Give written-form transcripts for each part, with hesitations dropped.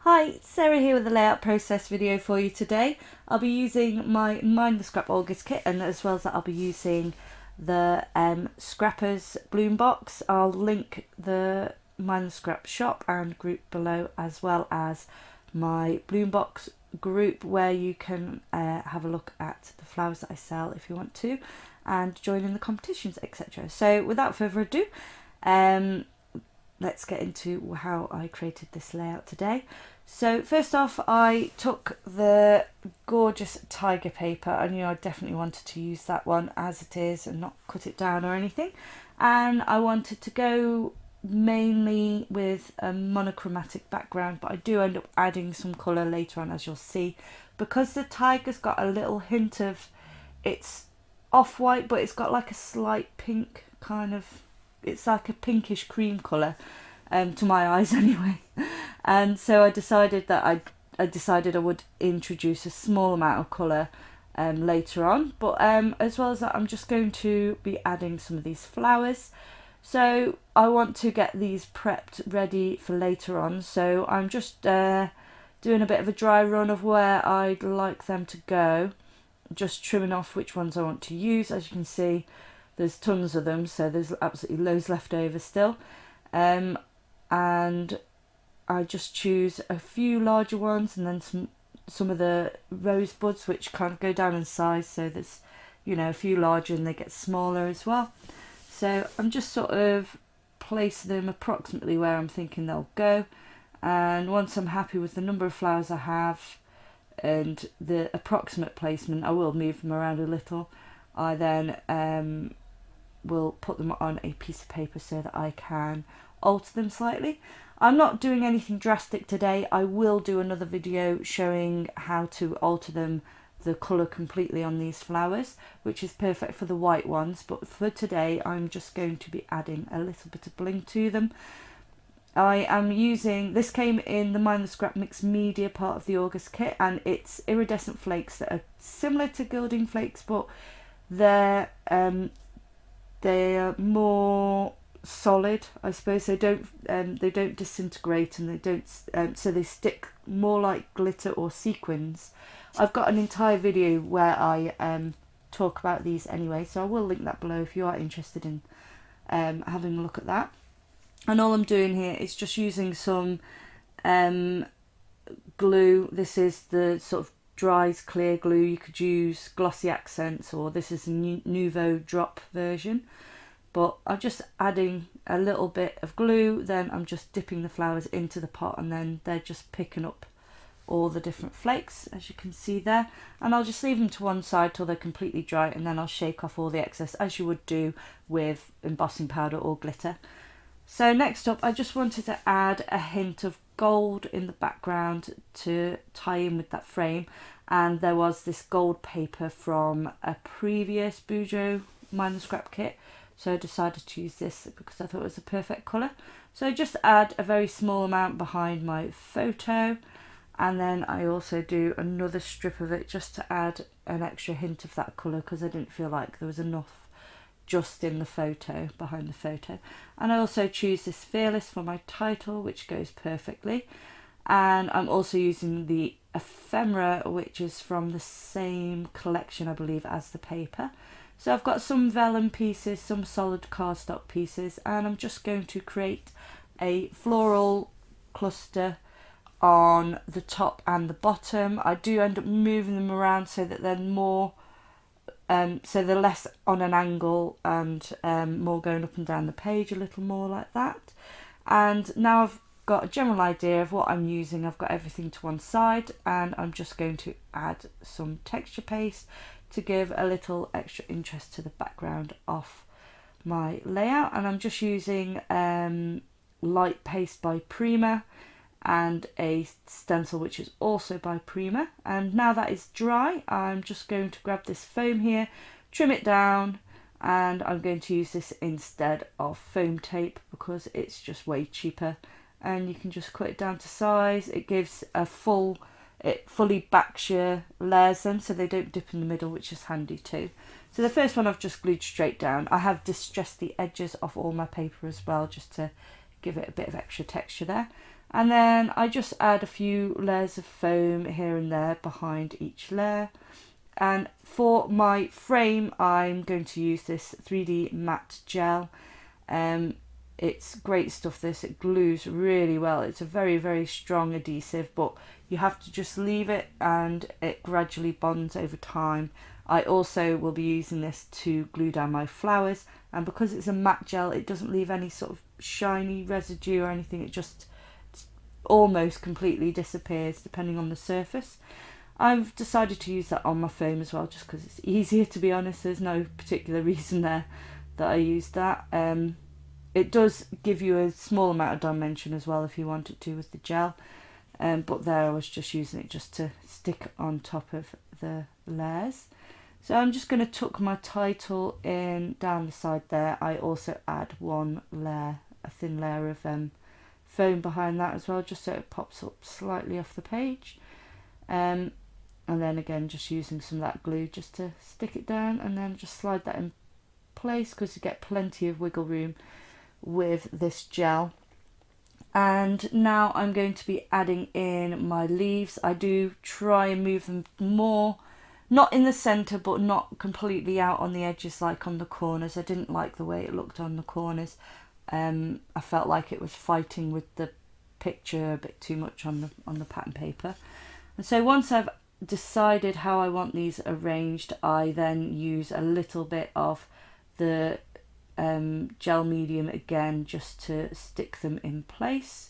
Hi, it's Sarah here with a layout process video for you today. I'll be using my Mind the Scrap August kit, and as well as that I'll be using the Scrappers Bloom Box. I'll link the Mind the Scrap shop and group below, as well as my Bloom Box group where you can have a look at the flowers that I sell if you want to and join in the competitions, etc. So without further ado, let's get into how I created this layout today. So first off, I took the gorgeous tiger paper. I knew I definitely wanted to use that one as it is and not cut it down or anything. And I wanted to go mainly with a monochromatic background, but I do end up adding some colour later on, as you'll see. Because the tiger's got a little hint of, it's off-white, but it's got like a slight pink kind of, it's like a pinkish cream colour. To my eyes anyway, and so I decided that I would introduce a small amount of colour later on, but as well as that I'm just going to be adding some of these flowers. So I want to get these prepped ready for later on, so I'm just doing a bit of a dry run of where I'd like them to go, just trimming off which ones I want to use. As you can see, there's tons of them, so there's absolutely loads left over still. And I just choose a few larger ones and then some of the rosebuds which kind of go down in size, so there's, you know, a few larger and they get smaller as well. So I'm just sort of placing them approximately where I'm thinking they'll go, and once I'm happy with the number of flowers I have and the approximate placement, I will move them around a little. I then will put them on a piece of paper so that I can alter them slightly. I'm not doing anything drastic today. I will do another video showing how to alter them, the colour completely on these flowers, which is perfect for the white ones, but for today I'm just going to be adding a little bit of bling to them. I am using, this came in the Mind the Scrap Mixed Media part of the August kit, and it's iridescent flakes that are similar to gilding flakes, but they're more solid, I suppose. They don't disintegrate, and they don't so they stick more like glitter or sequins. I've got an entire video where I talk about these anyway, so I will link that below if you are interested in having a look at that. And all I'm doing here is just using some glue. This is the sort of dries clear glue. You could use glossy accents, or this is a Nouveau drop version. But I'm just adding a little bit of glue, then I'm just dipping the flowers into the pot, and then they're just picking up all the different flakes, as you can see there. And I'll just leave them to one side till they're completely dry, and then I'll shake off all the excess, as you would do with embossing powder or glitter. So next up, I just wanted to add a hint of gold in the background to tie in with that frame. And there was this gold paper from a previous Boudreaux Mind the Scrap kit, so I decided to use this because I thought it was a perfect colour. So I just add a very small amount behind my photo, and then I also do another strip of it just to add an extra hint of that colour, because I didn't feel like there was enough just in the photo, behind the photo. And I also choose this Fearless for my title, which goes perfectly. And I'm also using the ephemera, which is from the same collection, I believe, as the paper. So I've got some vellum pieces, some solid cardstock pieces, and I'm just going to create a floral cluster on the top and the bottom. I do end up moving them around so that they're more, so they're less on an angle and more going up and down the page, a little more like that. And now I've got a general idea of what I'm using. I've got everything to one side, and I'm just going to add some texture paste to give a little extra interest to the background of my layout. And I'm just using light paste by Prima and a stencil which is also by Prima. And now that is dry, I'm just going to grab this foam here, trim it down, and I'm going to use this instead of foam tape because it's just way cheaper, and you can just cut it down to size. It gives a it fully backs your layers them so they don't dip in the middle, which is handy too. So the first one I've just glued straight down. I have distressed the edges off all my paper as well, just to give it a bit of extra texture there. And then I just add a few layers of foam here and there behind each layer. And for my frame, I'm going to use this 3D matte gel. It's great stuff, this. It glues really well. It's a very, very strong adhesive, but you have to just leave it and it gradually bonds over time. I also will be using this to glue down my flowers, and because it's a matte gel, it doesn't leave any sort of shiny residue or anything. It just almost completely disappears depending on the surface. I've decided to use that on my foam as well, just because it's easier, to be honest. There's no particular reason there that I used that. It does give you a small amount of dimension as well if you want it to with the gel, but there I was just using it just to stick on top of the layers. So I'm just going to tuck my title in down the side there. I also add one layer, a thin layer of foam behind that as well, just so it pops up slightly off the page. And then again, just using some of that glue just to stick it down, and then just slide that in place because you get plenty of wiggle room with this gel. And now I'm going to be adding in my leaves. I do try and move them more, not in the center, but not completely out on the edges like on the corners. I didn't like the way it looked on the corners. I felt like it was fighting with the picture a bit too much on the pattern paper. And so once I've decided how I want these arranged, I then use a little bit of the gel medium again just to stick them in place.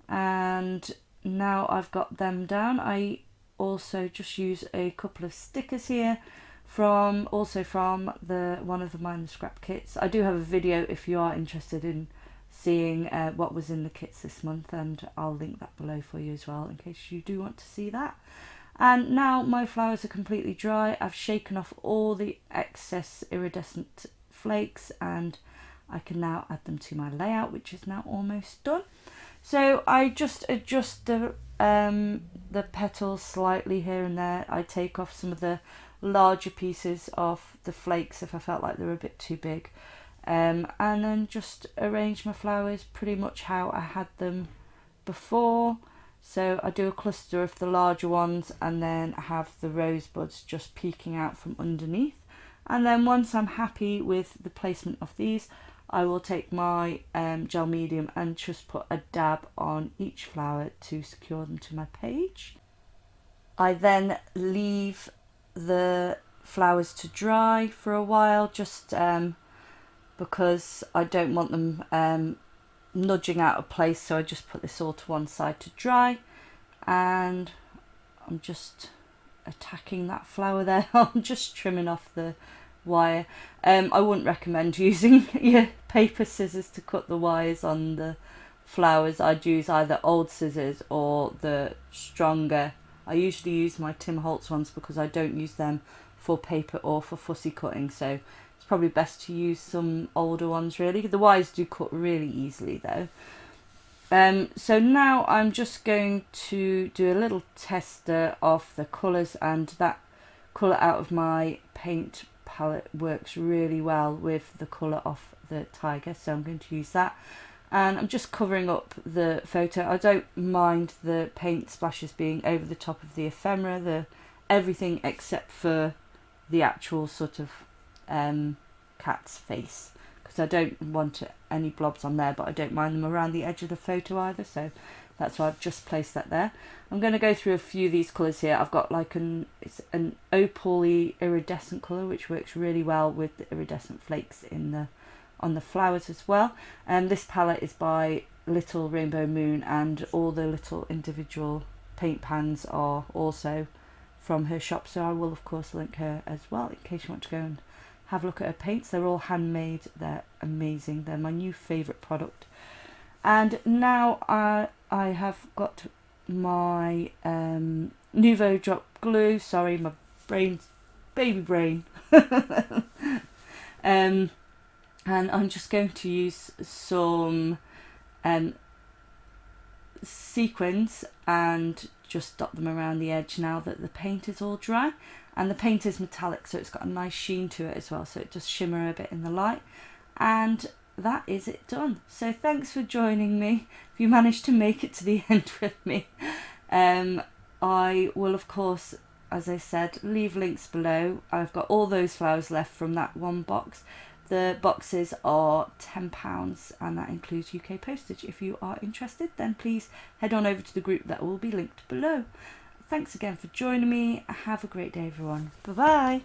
And now I've got them down, I also just use a couple of stickers here from one of my scrap kits. I do have a video if you are interested in seeing what was in the kits this month, and I'll link that below for you as well in case you do want to see that. And now my flowers are completely dry. I've shaken off all the excess iridescent flakes, and I can now add them to my layout, which is now almost done. So I just adjust the petals slightly here and there. I take off some of the larger pieces of the flakes if I felt like they were a bit too big, and then just arrange my flowers pretty much how I had them before. So I do a cluster of the larger ones and then have the rosebuds just peeking out from underneath. And then once I'm happy with the placement of these, I will take my gel medium and just put a dab on each flower to secure them to my page. I then leave the flowers to dry for a while, just because I don't want them nudging out of place, so I just put this all to one side to dry. And I'm just attacking that flower there. I'm just trimming off the wire. I wouldn't recommend using your paper scissors to cut the wires on the flowers. I'd use either old scissors or the stronger. I usually use my Tim Holtz ones because I don't use them for paper or for fussy cutting, so it's probably best to use some older ones really. The wires do cut really easily though. So now I'm just going to do a little tester of the colours, and that colour out of my paint palette works really well with the colour of the tiger, so I'm going to use that. And I'm just covering up the photo. I don't mind the paint splashes being over the top of the ephemera, everything except for the actual sort of cat's face, because I don't want any blobs on there, but I don't mind them around the edge of the photo either, so that's why I've just placed that there. I'm going to go through a few of these colours here. I've got like it's an opal-y iridescent colour, which works really well with the iridescent flakes on the flowers as well. And this palette is by Little Rainbow Moon, and all the little individual paint pans are also from her shop, so I will of course link her as well in case you want to go and have a look at her paints. They're all handmade, they're amazing, they're my new favourite product. And now I have got my Nouveau Drop Glue, sorry, my brain's baby brain. And I'm just going to use some sequins and just dot them around the edge now that the paint is all dry. And the paint is metallic, so it's got a nice sheen to it as well, so it does shimmer a bit in the light. And that is it done. So thanks for joining me. If you managed to make it to the end with me, I will of course, as I said, leave links below. I've got all those flowers left from that one box. The boxes are £10 and that includes UK postage. If you are interested, then please head on over to the group that will be linked below. Thanks again for joining me. Have a great day, everyone. Bye bye.